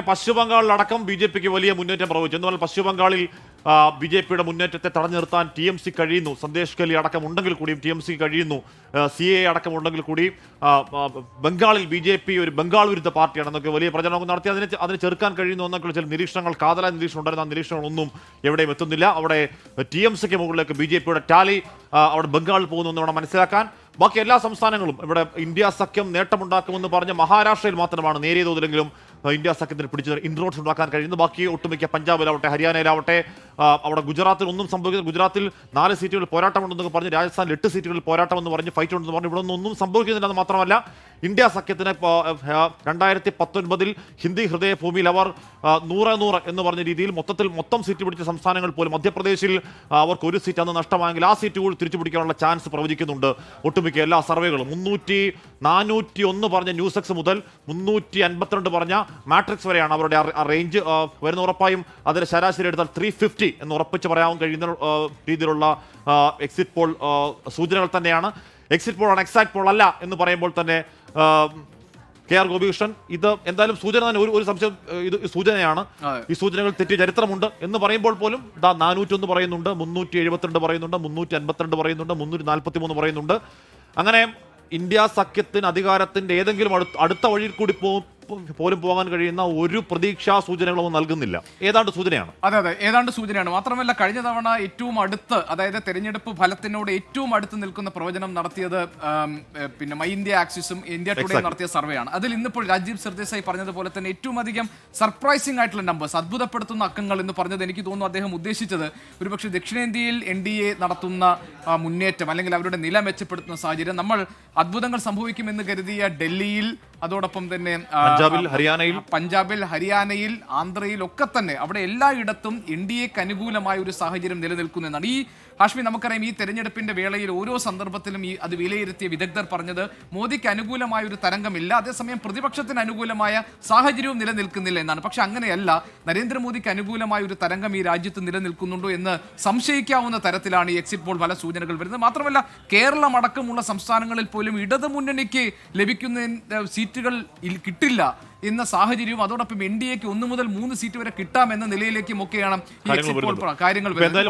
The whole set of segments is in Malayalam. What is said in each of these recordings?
പശ്ചിമ ബംഗാളിലടക്കം ബി ജെ പിക്ക് വലിയ മുന്നേറ്റം പ്രവചിച്ചു. എന്ന് പറഞ്ഞാൽ പശ്ചിമ ബംഗാളിൽ ബി ജെ പിയുടെ മുന്നേറ്റത്തെ തടഞ്ഞു നിർത്താൻ TMC കഴിയുന്നു. സന്ദേശ് കലി അടക്കം ഉണ്ടെങ്കിൽ കൂടിയും TMC കഴിയുന്നു. CAA അടക്കം ഉണ്ടെങ്കിൽ കൂടി ബംഗാളിൽ BJP ഒരു ബംഗാൾ വിരുദ്ധ പാർട്ടിയാണെന്നൊക്കെ വലിയ പ്രചരണം നടത്തി അതിനെ ചെറുക്കാൻ കഴിയുന്നു എന്നൊക്കെ ചില നിരീക്ഷണങ്ങൾ, കാതലായ നിരീക്ഷണം ഉണ്ടായിരുന്ന ആ നിരീക്ഷണങ്ങളൊന്നും എവിടെയും എത്തുന്നില്ല. അവിടെ TMCക്ക് മുകളിലേക്ക് BJPയുടെ ടാലി അവിടെ ബംഗാളിൽ പോകുന്നു എന്ന് വേണം മനസ്സിലാക്കാൻ. ബാക്കി എല്ലാ സംസ്ഥാനങ്ങളും ഇവിടെ ഇന്ത്യ സഖ്യം നേട്ടമുണ്ടാക്കുമെന്ന് പറഞ്ഞ മഹാരാഷ്ട്രയിൽ മാത്രമാണ് നേരിയ തോതിലെങ്കിലും ഇന്ത്യ സഖ്യത്തിന് പിടിച്ച് ഇൻട്രോഡ്സ് ഉണ്ടാക്കാൻ കഴിയുന്നത്. ബാക്കി ഒട്ടുമിക്ക പഞ്ചാബിലാവട്ടെ ഹരിയാനയിലാവട്ടെ അവിടെ ഗുജറാത്തിൽ ഒന്നും സംഭവിക്കുന്നത്, ഗുജറാത്തിൽ 4 സീറ്റുകളിൽ പോരാട്ടമുണ്ടെന്നൊക്കെ പറഞ്ഞ് രാജസ്ഥാനിൽ 8 സീറ്റുകളിൽ പോരാട്ടമെന്ന് പറഞ്ഞ് ഫൈറ്റ് ഉണ്ടെന്ന് പറഞ്ഞ് ഇവിടെ ഒന്നും സംഭവിക്കുന്നില്ലെന്ന് മാത്രമല്ല ഇന്ത്യ സഖ്യത്തിന് 2019 ഹിന്ദി ഹൃദയഭൂമിയിൽ അവർ 100 എന്ന് പറഞ്ഞ രീതിയിൽ മൊത്തം സീറ്റ് പിടിച്ച സംസ്ഥാനങ്ങൾ പോലും മധ്യപ്രദേശിൽ അവർക്ക് 1 സീറ്റ് അന്ന് നഷ്ടമായെങ്കിൽ ആ സീറ്റ് കൂടി തിരിച്ചു പിടിക്കാനുള്ള ചാൻസ് പ്രവചിക്കുന്നുണ്ട് ഒട്ടുമിക്ക എല്ലാ സർവേകളും. 401 പറഞ്ഞ ന്യൂസ് എക്സ് മുതൽ 352 പറഞ്ഞ മാട്രിക്സ് വരെയാണ് അവരുടെ റേഞ്ച് വരുന്ന. ഉറപ്പായും അതിന്റെ ശരാശരി എടുത്താൽ 350 എന്ന് ഉറപ്പിച്ച് പറയാൻ കഴിയുന്ന രീതിയിലുള്ള എക്സിറ്റ് പോൾ സൂചനകൾ തന്നെയാണ്. എക്സിറ്റ് പോൾ ആണ്, എക്സാക്ട് പോൾ അല്ല എന്ന് പറയുമ്പോൾ തന്നെ KR ഗോപികൃഷ്ണൻ ഇത് എന്തായാലും സൂചന തന്നെ, ഒരു സംശയം, ഇത് സൂചനയാണ്. ഈ സൂചനകൾ തെറ്റിയ ചരിത്രമുണ്ട് എന്ന് പറയുമ്പോൾ പോലും 401 പറയുന്നുണ്ട്, 372 പറയുന്നുണ്ട്, 352 പറയുന്നുണ്ട്, 343 പറയുന്നുണ്ട്. അങ്ങനെ ഇന്ത്യ സഖ്യത്തിന് അധികാരത്തിന്റെ ഏതെങ്കിലും അടുത്ത വഴിയിൽ കൂടി പോലും പോകാൻ കഴിയുന്ന ഒരു പ്രതീക്ഷാ സൂചനകളൊന്നും നൽകുന്നില്ല. ഏതാണ്ട് സൂചനയാണ്. അതെ, ഏതാണ്ട് സൂചനയാണ്. മാത്രമല്ല കഴിഞ്ഞ തവണ ഏറ്റവും അടുത്ത്, അതായത് തെരഞ്ഞെടുപ്പ് ഫലത്തിനോട് ഏറ്റവും അടുത്ത് നിൽക്കുന്ന പ്രവചനം നടത്തിയത് പിന്നെ മൈ ഇന്ത്യ ആക്സിസും ഇന്ത്യ ടുഡേ നടത്തിയ സർവേയാണ്. അതിൽ ഇന്നിപ്പോൾ രാജീവ് സർദേശായി പറഞ്ഞതുപോലെ തന്നെ ഏറ്റവും അധികം സർപ്രൈസിംഗ് ആയിട്ടുള്ള നമ്പേഴ്സ്, അത്ഭുതപ്പെടുത്തുന്ന അക്കങ്ങൾ എന്ന് പറഞ്ഞത് എനിക്ക് തോന്നുന്നു അദ്ദേഹം ഉദ്ദേശിച്ചത് ഒരുപക്ഷെ ദക്ഷിണേന്ത്യയിൽ NDA നടത്തുന്ന മുന്നേറ്റം അല്ലെങ്കിൽ അവരുടെ നില മെച്ചപ്പെടുത്തുന്ന സാഹചര്യം, നമ്മൾ അത്ഭുതങ്ങൾ സംഭവിക്കുമെന്ന് കരുതിയ ഡൽഹിയിൽ, അതോടൊപ്പം തന്നെ പഞ്ചാബിൽ, ഹരിയാനയിൽ, ആന്ധ്രയിൽ ഒക്കെ തന്നെ അവിടെ എല്ലായിടത്തും NDAക്ക് അനുകൂലമായ ഒരു സാഹചര്യം നിലനിൽക്കുന്നു എന്നാണ്. ഈ ഹാഷ്മി, നമുക്കറിയാം ഈ തെരഞ്ഞെടുപ്പിന്റെ വേളയിൽ ഓരോ സന്ദർഭത്തിലും അത് വിലയിരുത്തിയ വിദഗ്ധർ പറഞ്ഞത് മോദിക്ക് അനുകൂലമായ ഒരു തരംഗമില്ല, അതേസമയം പ്രതിപക്ഷത്തിന് അനുകൂലമായ സാഹചര്യവും നിലനിൽക്കുന്നില്ല എന്നാണ്. പക്ഷെ അങ്ങനെയല്ല, നരേന്ദ്രമോദിക്ക് അനുകൂലമായ ഒരു തരംഗം ഈ രാജ്യത്ത് നിലനിൽക്കുന്നുണ്ടോ എന്ന് സംശയിക്കാവുന്ന തരത്തിലാണ് ഈ എക്സിറ്റ് പോൾ ഫല സൂചനകൾ വരുന്നത്. മാത്രമല്ല കേരളം അടക്കമുള്ള സംസ്ഥാനങ്ങളിൽ പോലും ഇടതുമുന്നണിക്ക് ലഭിക്കുന്ന സീറ്റുകൾ കിട്ടില്ല എന്ന സാഹചര്യവും, അതോടൊപ്പം NDAക്ക് 1 മുതൽ 3 സീറ്റ് വരെ കിട്ടാമെന്ന നിലയിലേക്കും ഒക്കെയാണ് ഈ എക്സിറ്റ് പോൾ കാര്യങ്ങൾ വരുന്നത്.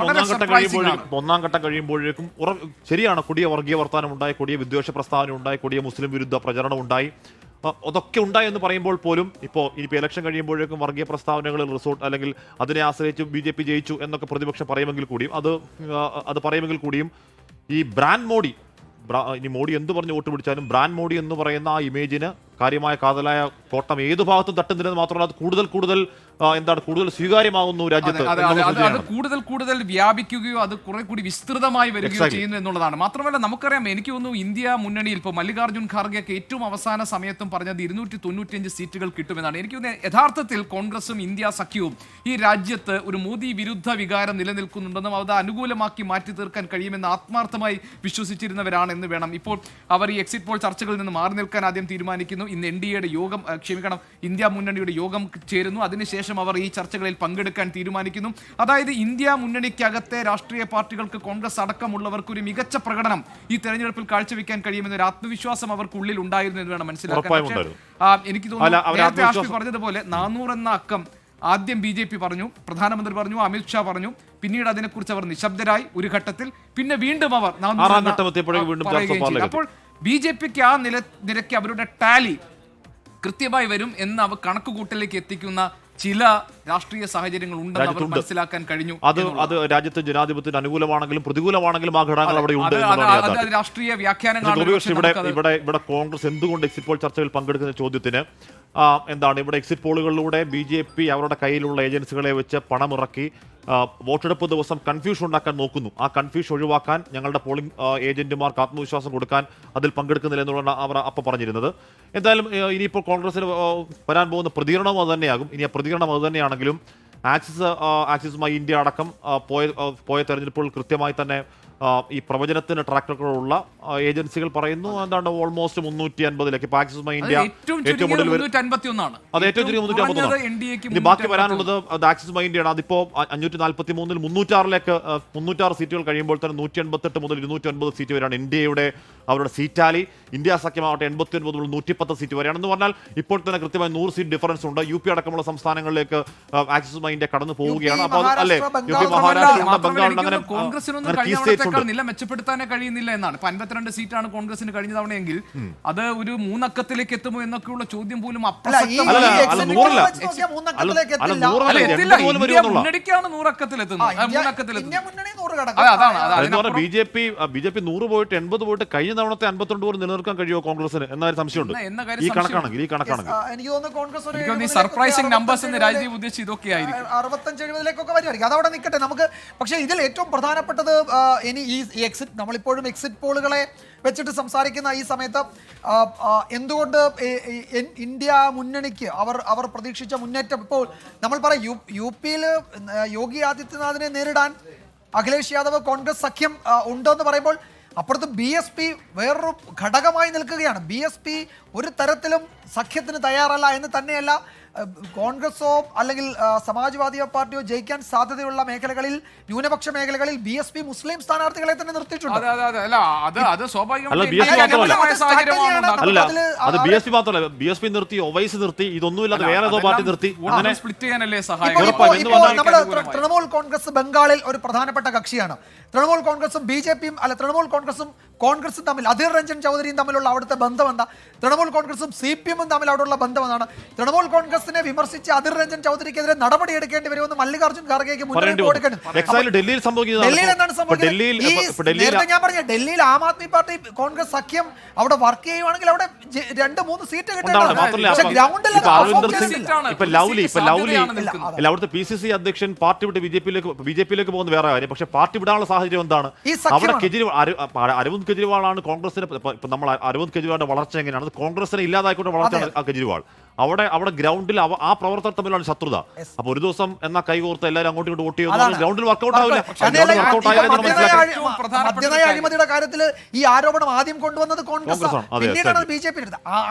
ഒന്നാം ഘട്ടം കഴിയുമ്പോഴേക്കും ശരിയാണ്, കൊടിയ വർഗീയ വർത്താനം ഉണ്ടായി, കൊടിയ വിദ്വേഷ പ്രസ്താവന ഉണ്ടായി, കൊടിയ മുസ്ലിം വിരുദ്ധ പ്രചരണം ഉണ്ടായി, അതൊക്കെ ഉണ്ടായി എന്ന് പറയുമ്പോൾ പോലും ഇനിയിപ്പോൾ ഇലക്ഷൻ കഴിയുമ്പോഴേക്കും വർഗീയ പ്രസ്താവനകളിൽ റിസോർട്ട് അല്ലെങ്കിൽ അതിനെ ആശ്രയിച്ച് BJP ജയിച്ചു എന്നൊക്കെ പ്രതിപക്ഷം പറയുമെങ്കിൽ കൂടിയും അത് പറയുമെങ്കിൽ കൂടിയും ഈ ബ്രാൻഡ് മോഡി, ഇനി മോഡി എന്ത് പറഞ്ഞ് വോട്ട് പിടിച്ചാലും ബ്രാൻഡ് മോഡി എന്ന് പറയുന്ന ആ ഇമേജിന് കാര്യമായ കാതലായ കോട്ടം ഏതു ഭാഗത്തും തട്ടുന്നില്ലെന്ന് മാത്രമല്ല അത് കൂടുതൽ സ്വീകാര്യമാകുന്നു രാജ്യത്ത്. അത് കൂടുതൽ വ്യാപിക്കുകയോ അത് കുറെ കൂടി വിസ്തൃതമായി വരികയോ ചെയ്യുന്നു എന്നുള്ളതാണ്. മാത്രമല്ല നമുക്കറിയാം, എനിക്ക് തോന്നുന്നു ഇന്ത്യ മുന്നണിയിൽ ഇപ്പോൾ മല്ലികാർജ്ജുൻ ഖാർഗെയൊക്കെ ഏറ്റവും അവസാന സമയത്തും പറഞ്ഞത് 295 സീറ്റുകൾ കിട്ടുമെന്നാണ്. എനിക്ക് തോന്നുന്നത് യഥാർത്ഥത്തിൽ കോൺഗ്രസും ഇന്ത്യ സഖ്യവും ഈ രാജ്യത്ത് ഒരു മോദി വിരുദ്ധ വികാരം നിലനിൽക്കുന്നുണ്ടെന്നും അത് അനുകൂലമാക്കി മാറ്റി തീർക്കാൻ കഴിയുമെന്ന് ആത്മാർത്ഥമായി വിശ്വസിച്ചിരുന്നവരാണ് എന്ന് വേണം. ഇപ്പോൾ അവർ ഈ എക്സിറ്റ് പോൾ ചർച്ചകളിൽ നിന്ന് മാറി നിൽക്കാൻ ആദ്യം തീരുമാനിക്കുന്നു. ഇന്ന് NDAയുടെ യോഗം, ഇന്ത്യ മുന്നണിയുടെ യോഗം ചേരുന്നു. അതിനുശേഷം അവർ ഈ ചർച്ചകളിൽ പങ്കെടുക്കാൻ തീരുമാനിക്കുന്നു. അതായത് ഇന്ത്യ മുന്നണിക്കകത്തെ രാഷ്ട്രീയ പാർട്ടികൾക്ക്, കോൺഗ്രസ് അടക്കമുള്ളവർക്ക് ഒരു മികച്ച പ്രകടനം ഈ തെരഞ്ഞെടുപ്പിൽ കാഴ്ചവെക്കാൻ കഴിയുമെന്നൊരു ആത്മവിശ്വാസം അവർക്കുള്ളിൽ ഉണ്ടായിരുന്നു എന്ന് വേണം മനസ്സിലാക്കാൻ. എനിക്ക് തോന്നുന്നു നേരത്തെ ആഷ്മി പറഞ്ഞതുപോലെ 400 എന്ന അക്കം ആദ്യം BJP പറഞ്ഞു, പ്രധാനമന്ത്രി പറഞ്ഞു, അമിത്ഷാ പറഞ്ഞു, പിന്നീട് അതിനെക്കുറിച്ച് അവർ നിശബ്ദരായി ഒരു ഘട്ടത്തിൽ, പിന്നെ വീണ്ടും അവർ അപ്പോൾ BJPക്ക് ആ നിരക്ക് അവരുടെ ടാലി കൃത്യമായി വരും എന്ന് അവർ കണക്കുകൂട്ടലിലേക്ക് എത്തിക്കുന്ന ചില രാഷ്ട്രീയ സാഹചര്യങ്ങൾ ഉണ്ടെന്ന് അവർ മനസ്സിലാക്കാൻ കഴിഞ്ഞു. അത് രാജ്യത്തെ ജനാധിപത്യത്തിന് അനുകൂലമാണെങ്കിലും പ്രതികൂലമാണെങ്കിലും ആ ഘടകങ്ങൾ അവിടെ ഉണ്ട്. രാഷ്ട്രീയ വ്യാഖ്യാനങ്ങളാണ്. ഇവിടെ കോൺഗ്രസ് എന്തുകൊണ്ട് എക്സിറ്റ് പോൾ ചർച്ചയിൽ പങ്കെടുക്കുന്ന ചോദ്യത്തിന് ഇവിടെ എക്സിറ്റ് പോളുകളിലൂടെ BJP അവരുടെ കയ്യിലുള്ള ഏജൻസികളെ വെച്ച് പണമിറക്കി വോട്ടെടുപ്പ് ദിവസം കൺഫ്യൂഷൻ ഉണ്ടാക്കാൻ നോക്കുന്നു. ആ കൺഫ്യൂഷൻ ഒഴിവാക്കാൻ ഞങ്ങളുടെ പോളിംഗ് ഏജന്റുമാർക്ക് ആത്മവിശ്വാസം കൊടുക്കാൻ അതിൽ പങ്കെടുക്കുന്നില്ല എന്നുള്ള അവർ അപ്പോൾ പറഞ്ഞിരുന്നത്. എന്തായാലും ഇനിയിപ്പോൾ കോൺഗ്രസിന് വരാൻ പോകുന്ന പ്രതികരണവും അത് തന്നെയാകും. ഇനി ആ പ്രതികരണം അത് തന്നെയാണെങ്കിലും ആക്സിസുമായി ഇന്ത്യ അടക്കം പോയ തെരഞ്ഞെടുപ്പുകൾ കൃത്യമായി തന്നെ ഈ പ്രവചനത്തിന് ട്രാക്ക് റെക്കോർഡുള്ള ഏജൻസികൾ പറയുന്നു എന്താണ് ഓൾമോസ്റ്റ് 350 ആക്സിസ് മൈ ഇന്ത്യ ഏറ്റവും കൂടുതൽ അത് ഏറ്റവും ചുരുങ്ങിയ 351. ഇനി ബാക്കി വരാനുള്ളത് അത് ആക്സിസ് മൈ ഇന്ത്യയാണ്. അതിപ്പോ 543-ൽ 306 സീറ്റുകൾ കഴിയുമ്പോൾ തന്നെ 188 മുതൽ 209 സീറ്റ് വരെയാണ് ഇന്ത്യയുടെ അവരുടെ സീറ്റാലി. ഇന്ത്യ സഖ്യമാവട്ടെ 89 മുതൽ 110 സീറ്റ് വരെയാണെന്ന് പറഞ്ഞാൽ ഇപ്പോൾ തന്നെ കൃത്യമായി 100 സീറ്റ് ഡിഫറൻസ് ഉണ്ട്. യു പി അടക്കമുള്ള സംസ്ഥാനങ്ങളിലേക്ക് ആക്സിസ് മൈ ഇന്ത്യ കടന്നു പോവുകയാണ്. അപ്പോൾ അല്ലേ യു പി മഹാരാഷ്ട്ര ബംഗാൾ അങ്ങനെ നില മെച്ചപ്പെടുത്താനേ കഴിയുന്നില്ല എന്നാണ്. 52 സീറ്റാണ് കോൺഗ്രസിന് കഴിഞ്ഞ തവണയെങ്കിൽ അത് ഒരു 3 അക്കത്തിലേക്ക് എത്തുമോ എന്നൊക്കെയുള്ള ചോദ്യം പോലും മുന്നണിക്കാണ് 100 അക്കത്തിൽ ബി.ജെ.പി 100 പോയിട്ട് 80 പോയിട്ട് കഴിഞ്ഞ തവണത്തെ 52 പോലും നിലനിർത്താൻ കഴിയുമോ കോൺഗ്രസിന് എന്നൊരു സംശയമുണ്ട്. ഈ കണക്കാണെങ്കിൽ എനിക്ക് തോന്നുന്നു കോൺഗ്രസ് സർപ്രൈസിംഗ് നമ്പേഴ്സ് എന്ന് രാജീവ് ഉദ്ദേശിച്ച് ഇതൊക്കെ ആയിരിക്കും 65-70 വരുമായിരിക്കും. അതവിടെ നിൽക്കട്ടെ. നമുക്ക് പക്ഷേ ഇതിൽ ഏറ്റവും പ്രധാനപ്പെട്ടത് ഇനി ഈ എക്സിറ്റ് നമ്മളിപ്പോഴും എക്സിറ്റ് പോളുകളെ വെച്ചിട്ട് സംസാരിക്കുന്ന ഈ സമയത്ത് എന്തുകൊണ്ട് ഇന്ത്യ മുന്നണിക്ക് അവർ പ്രതീക്ഷിച്ച മുന്നേറ്റം ഇപ്പോൾ നമ്മൾ പറയും യു പിയിൽ യോഗി ആദിത്യനാഥിനെ നേരിടാൻ അഖിലേഷ് യാദവ് കോൺഗ്രസ് സഖ്യം ഉണ്ടെന്ന് പറയുമ്പോൾ അപ്പുറത്ത് BSP വേറൊരു ഘടകമായി നിൽക്കുകയാണ്. BSP ഒരു തരത്തിലും സഖ്യത്തിന് തയ്യാറല്ല എന്ന് തന്നെയല്ല കോൺഗ്രസോ അല്ലെങ്കിൽ സമാജ്വാദി പാർട്ടിയോ ജയിക്കാൻ സാധ്യതയുള്ള മേഖലകളിൽ ന്യൂനപക്ഷ മേഖലകളിൽ BSP മുസ്ലിം സ്ഥാനാർത്ഥികളെ തന്നെ നിർത്തിയിട്ടുണ്ട്. BSP നിർത്തി, ഒവൈസ് നിർത്തി, ഇതൊന്നുമില്ലാതെ വേറെ ഏതോ പാർട്ടി നിർത്തി. തൃണമൂൽ കോൺഗ്രസ് ബംഗാളിൽ ഒരു പ്രധാനപ്പെട്ട കക്ഷിയാണ്. തൃണമൂൽ കോൺഗ്രസും BJPയും അല്ല തൃണമൂൽ കോൺഗ്രസും തമ്മിൽ അധീർ രഞ്ജൻ ചൗധരിയും തമ്മിലുള്ള അവിടുത്തെ ബന്ധം എന്താ? തൃണമൂൽ കോൺഗ്രസും CPM തമ്മിൽ അവിടെയുള്ള ബന്ധം എന്താണ്? തൃണമൂൽ കോൺഗ്രസിനെ വിമർശിച്ച് അധീർ രഞ്ജൻ ചൗധരിക്കെതിരെ നടപടി എടുക്കേണ്ടി വരുമെന്ന് മല്ലികാർജ്ജുൻ ഖാർഗെക്ക് മുന്നറിയിപ്പ് കൊടുക്കണം. ഡൽഹിയിൽ എന്താണ് സംഭവിക്കുന്നത്? ഞാൻ പറഞ്ഞ ഡൽഹിയിൽ ആം ആദ്മി പാർട്ടി കോൺഗ്രസ് സഖ്യം അവിടെ വർക്ക് ചെയ്യുവാണെങ്കിൽ അവിടെ 2-3 സീറ്റ് കിട്ടേണ്ടതാണ്. പക്ഷേ ഗ്രൗണ്ടിൽ അവിടുത്തെ PCC അധ്യക്ഷൻ പാർട്ടി വിട്ട് ബിജെപിയിലേക്ക് പോകുന്ന വേറെ കാര്യം. പക്ഷേ പാർട്ടി വിടാനുള്ള സാഹചര്യം എന്താണ്? അവിടെ അരവിന്ദ് കെജ്രിവാളാണ് കോൺഗ്രസിന്. നമ്മൾ അരവിന്ദ് കെജ്രിവാളിന്റെ വളർച്ച എങ്ങനെയാണ്? കോൺഗ്രസിനെ ഇല്ലാതായിക്കൊണ്ട് വളർച്ചയാണ് ആ കെജ്രിവാൾ. അവിടെ ഗ്രൗണ്ടിൽ ആ പ്രവർത്തകർ തമ്മിലാണ് ശത്രുത. അപ്പൊ ഒരു ദിവസം എന്നാ കൈകോർത്ത് എല്ലാവരും അങ്ങോട്ടും ഇങ്ങോട്ട് വോട്ട് ചെയ്യുന്ന ഗ്രൗണ്ടിൽ വർക്കൗട്ട് ആവില്ല. മദ്യനയ അഴിമതിയുടെ കാര്യത്തിൽ ഈ ആരോപണം ആദ്യം കൊണ്ടുവന്നത് കോൺഗ്രസ്, പിന്നീടാണ് BJP.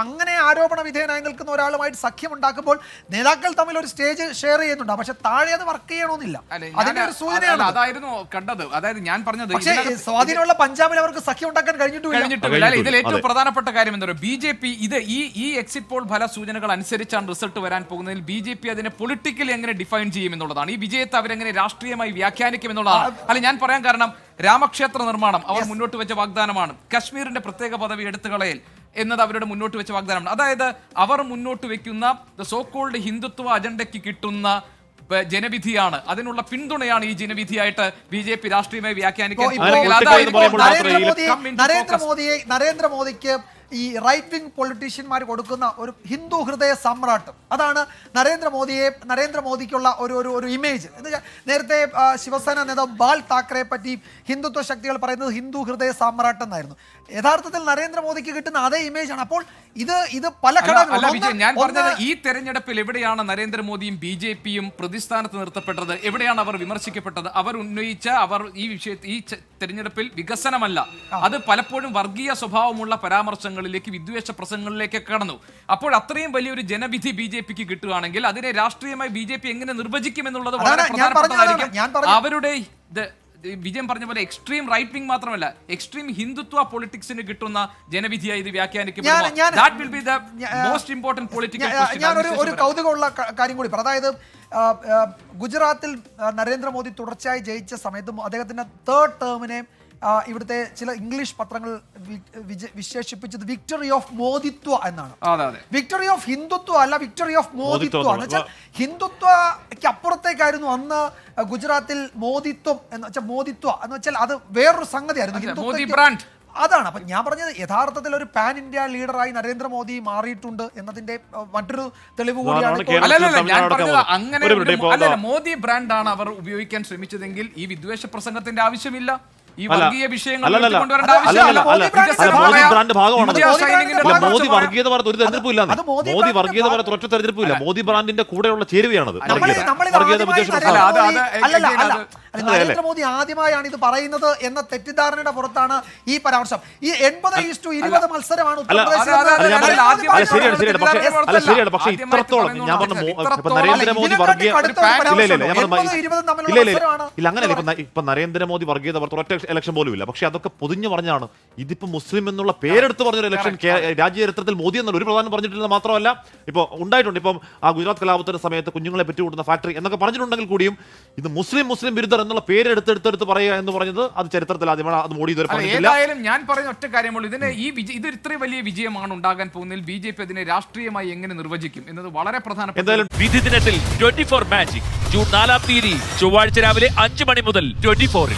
അങ്ങനെ ആരോപണ വിധേയനായി നിൽക്കുന്ന ഒരാളുമായിട്ട് സഖ്യം ഉണ്ടാക്കുമ്പോൾ നേതാക്കൾ തമ്മിൽ ഒരു സ്റ്റേജ് ഷെയർ ചെയ്യുന്നുണ്ട്. പക്ഷെ താഴെ അത് വർക്ക് ചെയ്യണമെന്നില്ല. അതിന്റെ ഒരു സൂചനയാണ് അതായിരുന്നു കണ്ടത്. അതായത് ഞാൻ പറഞ്ഞത് പക്ഷേ സ്വാധീനമുള്ള പഞ്ചാബിൽ അവർക്ക് സഖ്യം ഉണ്ടാക്കാൻ കഴിഞ്ഞിട്ടില്ല. ഇതിൽ ഏറ്റവും പ്രധാനപ്പെട്ട കാര്യം എന്താ പറയുക, BJP ഇത് ഈ എക്സിറ്റ് പോൾ ഫല സൂചനകൾ അനുസരിച്ചാണ് റിസൾട്ട് വരാൻ പോകുന്നതിൽ BJP അതിനെ പൊളിറ്റിക്കലി എങ്ങനെ ഡിഫൈൻ ചെയ്യും എന്നുള്ളതാണ്. ഈ വിജയത്തെ അവരെങ്ങനെ രാഷ്ട്രീയമായി വ്യാഖ്യാനിക്കും എന്നുള്ളതാണ്. അല്ല, ഞാൻ പറയാൻ കാരണം രാമക്ഷേത്ര നിർമ്മാണം അവർ മുന്നോട്ട് വെച്ച വാഗ്ദാനമാണ്. കശ്മീരിന്റെ പ്രത്യേക പദവി എടുത്തുകളയൽ എന്നത് അവരുടെ മുന്നോട്ട് വെച്ച വാഗ്ദാനമാണ്. അതായത് അവർ മുന്നോട്ട് വെക്കുന്ന സോ കോൾഡ് ഹിന്ദുത്വ അജണ്ടയ്ക്ക് കിട്ടുന്ന ജനവിധിയാണ്, അതിനുള്ള പിന്തുണയാണ് ഈ ജനവിധിയായിട്ട് BJP രാഷ്ട്രീയമായി വ്യാഖ്യാനിക്കാൻ. നരേന്ദ്രമോദിക്ക് ഈ റൈറ്റ് വിംഗ് പൊളിറ്റീഷ്യന്മാർ കൊടുക്കുന്ന ഒരു ഹിന്ദു ഹൃദയ സമ്രാട്ട്, അതാണ് നരേന്ദ്രമോദിക്കുള്ള ഒരു ഇമേജ്. നേരത്തെ ശിവസേന നേതാവ് ബാൽ താക്കറെ പറ്റി ഹിന്ദുത്വ ശക്തികൾ പറയുന്നത് ഹിന്ദു ഹൃദയ സമ്രാട്ട് എന്നായിരുന്നു. യഥാർത്ഥത്തിൽ നരേന്ദ്രമോദിക്ക് കിട്ടുന്ന അതേ ഇമേജ് ആണ്. അപ്പോൾ ഇത് പല ഘടകങ്ങളും. ഞാൻ പറഞ്ഞത് ഈ തെരഞ്ഞെടുപ്പിൽ എവിടെയാണ് നരേന്ദ്രമോദിയും BJPയും പ്രതിസ്ഥാനത്ത് നിർത്തപ്പെട്ടത്? എവിടെയാണ് അവർ വിമർശിക്കപ്പെട്ടത്? അവർ ഉന്നയിച്ച ഈ തെരഞ്ഞെടുപ്പിൽ വികസനമല്ല, അത് പലപ്പോഴും വർഗീയ സ്വഭാവമുള്ള പരാമർശങ്ങളിലേക്ക്, വിദ്വേഷ പ്രസംഗങ്ങളിലേക്ക് കടന്നു. അപ്പോൾ അത്രയും വലിയൊരു ജനവിധി BJPക്ക് കിട്ടുകയാണെങ്കിൽ അതിനെ രാഷ്ട്രീയമായി BJP എങ്ങനെ നിർവചിക്കും എന്നുള്ളത് വളരെ പ്രധാനപ്പെട്ടതായിരിക്കും. അവരുടെ വിജയം പറഞ്ഞ പോലെ എക്സ്ട്രീം റൈറ്റ് വിംഗ് മാത്രമല്ല, എക്സ്ട്രീം ഹിന്ദുത്വ പൊളിറ്റിക്സിന് കിട്ടുന്ന ജനവിധിയായി ഇത് വ്യാഖ്യാനിക്കപ്പെടുന്നു. ഒരു കൗതുകമുള്ള കാര്യം കൂടി. അതായത് ഗുജറാത്തിൽ നരേന്ദ്രമോദി തുടർച്ചയായി ജയിച്ച സമയത്തും അദ്ദേഹത്തിന്റെ 3rd ടേമിനെ ഇവിടുത്തെ ചില ഇംഗ്ലീഷ് പത്രങ്ങൾ വിശേഷിപ്പിച്ചത് വിക്ടറി ഓഫ് മോദിത്വ എന്നാണ്. വിക്ടറി ഓഫ് ഹിന്ദുത്വ അല്ല, വിക്ടറി ഓഫ് മോദിത്വ എന്ന് വെച്ചാൽ ഹിന്ദുത്വയ്ക്ക് അപ്പുറത്തേക്കായിരുന്നു അന്ന് ഗുജറാത്തിൽ മോദിത്വം എന്ന് വെച്ചാൽ അത് വേറൊരു സംഗതിയായിരുന്നു. അതാണ്. അപ്പൊ ഞാൻ പറഞ്ഞത് യഥാർത്ഥത്തിൽ ഒരു പാൻ ഇന്ത്യ ലീഡറായി നരേന്ദ്രമോദി മാറിയിട്ടുണ്ട് എന്നതിന്റെ മറ്റൊരു തെളിവ് കൂടിയാണ്. മോദി ബ്രാൻഡാണ് അവർ ഉപയോഗിക്കാൻ ശ്രമിച്ചതെങ്കിൽ ഈ വിദ്വേഷ പ്രസംഗത്തിന്റെ ആവശ്യമില്ല. ഈ വർഗീയ വിഷയങ്ങൾ അല്ലല്ല, ഉയർത്തിക്കൊണ്ടുവരേണ്ട അല്ല, ആവശ്യമില്ല. മോദി ബ്രാൻഡ് വികസനം മോദി പറയാം. ബ്രാൻഡ് ഭാഗമാണ് ഇന്ത്യ മോദി ഷൈനിങ്ങിന്റെ ബ്രാൻഡ് മോദി ഭാഗമാണ്. വർഗീയത പറഞ്ഞ ഒരു തെരഞ്ഞെടുപ്പും ഇല്ല അത് മോദി മോദി ബ്രാൻഡിന്റെ വർഗീയത പറഞ്ഞ ഒറ്റ തെരഞ്ഞെടുപ്പും ഇല്ല മോദി ബ്രാൻഡിന്റെ കൂടെയുള്ള ചേരുവയാണത് നരേന്ദ്രമോദി ആദ്യമായാണ് ഇത് പറയുന്നത് എന്ന തെറ്റിദ്ധാരണയുടെ പുറത്താണ് ഈ പരാമർശം. ഈ 80:20 മത്സരമാണ് ശരിയാണ്. പക്ഷേ ഇത്രത്തോളം ഞാൻ പറഞ്ഞു നരേന്ദ്രമോദി വർഗീയ ഇല്ല അങ്ങനെയല്ല. ഇപ്പൊ നരേന്ദ്രമോദി വർഗീയത പുറത്ത് ഒറ്റ ഇലക്ഷൻ പോലും ഇല്ല. പക്ഷെ അതൊക്കെ പൊതിഞ്ഞു പറഞ്ഞാണ്. ഇതിപ്പോ മുസ്ലിം എന്നുള്ള പേരെടുത്ത് പറഞ്ഞൊരു ഇലക്ഷൻ രാജ്യ ചരിത്രത്തിൽ മോദി എന്നുള്ള ഒരു പ്രധാനം പറഞ്ഞിട്ടില്ല. മാത്രമല്ല ഇപ്പൊ ഉണ്ടായിട്ടുണ്ട്. ഇപ്പം ആ ഗുജറാത്ത് കലാപത്തിന്റെ സമയത്ത് കുഞ്ഞുങ്ങളെ പെറ്റുകൂട്ടുന്ന ഫാക്ടറി എന്നൊക്കെ പറഞ്ഞിട്ടുണ്ടെങ്കിൽ കൂടിയും ഇത് മുസ്ലിം വിരുദ്ധർ എന്നുള്ള പേര് എടുത്തെടുത്ത് പറയുക എന്ന് പറഞ്ഞത് അത് ചരിത്രത്തിൽ ആദ്യമാണ്. അത് മോദി ഇതുവരെ പറഞ്ഞിട്ടില്ല. ഏതായാലും ഞാൻ പറയുന്ന ഒറ്റ കാര്യമുള്ളൂ, ഇതിന് ഇത് ഇത്രയും വലിയ വിജയമാണ് ഉണ്ടാകാൻ പോകുന്നതിൽ BJP അതിനെ രാഷ്ട്രീയമായി എങ്ങനെ നിർവചിക്കും എന്നത് വളരെ പ്രധാനപ്പെട്ട. എന്തായാലും വിധി ദിനത്തിൽ 24 മാജിക് ജൂൺ 4 ചൊവ്വാഴ്ച രാവിലെ 5 മണി മുതൽ 24-ൽ.